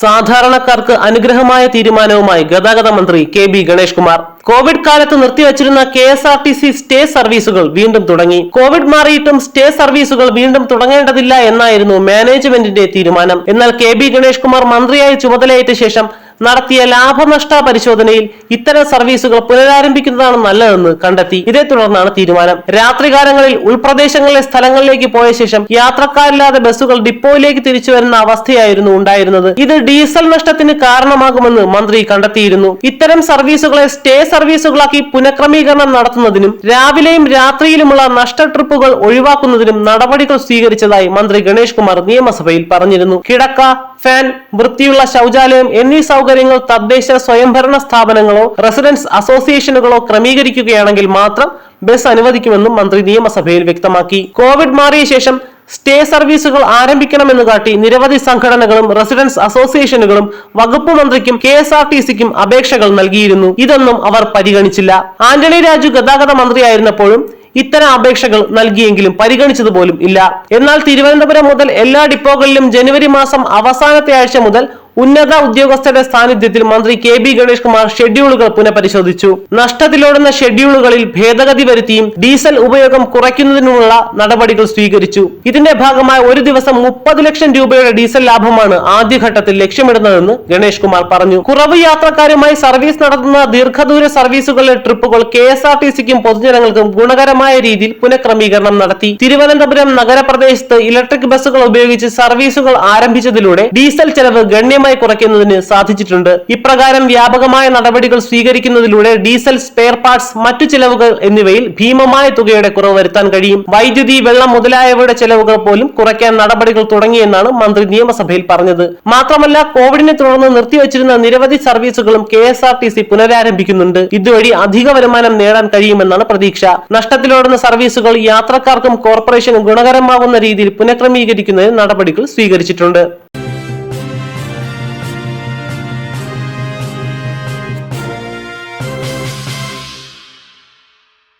സാധാരണക്കാർക്ക് അനുഗ്രഹമായ തീരുമാനവുമായി ഗതാഗത മന്ത്രി കെ.ബി. ഗണേഷ് കുമാർ. കോവിഡ് കാലത്ത് നിർത്തിവച്ചിരുന്ന KSRTC സ്റ്റേ സർവീസുകൾ വീണ്ടും തുടങ്ങി. കോവിഡ് മാറിയിട്ടും സ്റ്റേ സർവീസുകൾ വീണ്ടും തുടങ്ങേണ്ടതില്ല എന്നായിരുന്നു മാനേജ്മെന്റിന്റെ തീരുമാനം. എന്നാൽ കെ.ബി. ഗണേഷ് കുമാർ മന്ത്രിയായി ചുമതലയേറ്റ ശേഷം നടത്തിയ ലാഭനഷ്ട പരിശോധനയിൽ ഇത്തരം സർവീസുകൾ പുനരാരംഭിക്കുന്നതാണ് നല്ലതെന്ന് കണ്ടെത്തി. ഇതേ തുടർന്നാണ് തീരുമാനം. രാത്രികാലങ്ങളിൽ ഉൾപ്രദേശങ്ങളിലെ സ്ഥലങ്ങളിലേക്ക് പോയ ശേഷം യാത്രക്കാരില്ലാതെ ബസ്സുകൾ ഡിപ്പോയിലേക്ക് തിരിച്ചു വരുന്ന അവസ്ഥയായിരുന്നു ഉണ്ടായിരുന്നത്. ഇത് ഡീസൽ നഷ്ടത്തിന് കാരണമാകുമെന്ന് മന്ത്രി കണ്ടെത്തിയിരുന്നു. ഇത്തരം സർവീസുകളെ സ്റ്റേ സർവീസുകളാക്കി പുനഃക്രമീകരണം നടത്തുന്നതിനും രാവിലെയും രാത്രിയിലുമുള്ള നഷ്ട ട്രിപ്പുകൾ ഒഴിവാക്കുന്നതിനും നടപടികൾ സ്വീകരിച്ചതായി മന്ത്രി ഗണേഷ് കുമാർ നിയമസഭയിൽ പറഞ്ഞിരുന്നു. കിടക്ക, ഫാൻ, വൃത്തിയുള്ള ശൗചാലയം എന്നീ സൗകര്യങ്ങൾ തദ്ദേശ സ്വയംഭരണ സ്ഥാപനങ്ങളോ റെസിഡൻസ് അസോസിയേഷനുകളോ ക്രമീകരിക്കുകയാണെങ്കിൽ മാത്രം ബസ് അനുവദിക്കുമെന്നും മന്ത്രി നിയമസഭയിൽ വ്യക്തമാക്കി. കോവിഡ് മാറിയ ശേഷം സ്റ്റേ സർവീസുകൾ ആരംഭിക്കണമെന്ന് കാട്ടി നിരവധി സംഘടനകളും റെസിഡൻസ് അസോസിയേഷനുകളും വകുപ്പ് മന്ത്രിക്കും KSRTCക്കും അപേക്ഷകൾ നൽകിയിരുന്നു. ഇതൊന്നും അവർ പരിഗണിച്ചില്ല. ആന്റണി രാജു ഗതാഗത മന്ത്രിയായിരുന്നപ്പോഴും ഇത്തരം അപേക്ഷകൾ നൽകിയെങ്കിലും പരിഗണിച്ചതുപോലും ഇല്ല. എന്നാൽ തിരുവനന്തപുരം മുതൽ എല്ലാ ഡിപ്പോകളിലും ജനുവരി മാസം അവസാനത്തെ ആഴ്ച മുതൽ ഉന്നത ഉദ്യോഗസ്ഥരുടെ സാന്നിധ്യത്തിൽ മന്ത്രി കെ.ബി. ഗണേഷ് കുമാർ ഷെഡ്യൂളുകൾ പുനഃപരിശോധിച്ചു. നഷ്ടത്തിലോടുന്ന ഷെഡ്യൂളുകളിൽ ഭേദഗതി വരുത്തിയും ഡീസൽ ഉപയോഗം കുറയ്ക്കുന്നതിനുള്ള നടപടികൾ സ്വീകരിച്ചു. ഇതിന്റെ ഭാഗമായി ഒരു ദിവസം 30 ലക്ഷം രൂപയുടെ ഡീസൽ ലാഭമാണ് ആദ്യഘട്ടത്തിൽ ലക്ഷ്യമിടുന്നതെന്ന് ഗണേഷ് കുമാർ പറഞ്ഞു. കുറവ് യാത്രക്കാരുമായി സർവീസ് നടത്തുന്ന ദീർഘദൂര സർവീസുകളിലെ ട്രിപ്പുകൾ KSRTCക്കും പൊതുജനങ്ങൾക്കും ഗുണകരമായ രീതിയിൽ പുനഃക്രമീകരണം നടത്തി. തിരുവനന്തപുരം നഗരപ്രദേശത്ത് ഇലക്ട്രിക് ബസ്സുകൾ ഉപയോഗിച്ച് സർവീസുകൾ ആരംഭിച്ചതിലൂടെ ഡീസൽ ചെലവ് ഗണ്യമായി കുറയ്ക്കുന്നതിന് സാധിച്ചിട്ടുണ്ട്. ഇപ്രകാരം വ്യാപകമായ നടപടികൾ സ്വീകരിക്കുന്നതിലൂടെ ഡീസൽ, സ്പെയർ പാർട്സ്, മറ്റു ചെലവുകൾ എന്നിവയിൽ ഭീമമായ തുകയുടെ കുറവ് വരുത്താൻ കഴിയും. വൈദ്യുതി, വെള്ളം മുതലായവയുടെ ചെലവുകൾ പോലും കുറയ്ക്കാൻ നടപടികൾ തുടങ്ങിയെന്നാണ് മന്ത്രി നിയമസഭയിൽ പറഞ്ഞത്. മാത്രമല്ല, കോവിഡിനെ തുടർന്ന് നിർത്തിവച്ചിരുന്ന നിരവധി സർവീസുകളും KSRTC പുനരാരംഭിക്കുന്നുണ്ട്. ഇതുവഴി അധിക വരുമാനം നേടാൻ കഴിയുമെന്നാണ് പ്രതീക്ഷ. നഷ്ടത്തിലോടുന്ന സർവീസുകൾ യാത്രക്കാർക്കും കോർപ്പറേഷനും ഗുണകരമാകുന്ന രീതിയിൽ പുനഃക്രമീകരിക്കുന്നതിന് നടപടികൾ സ്വീകരിച്ചിട്ടുണ്ട്.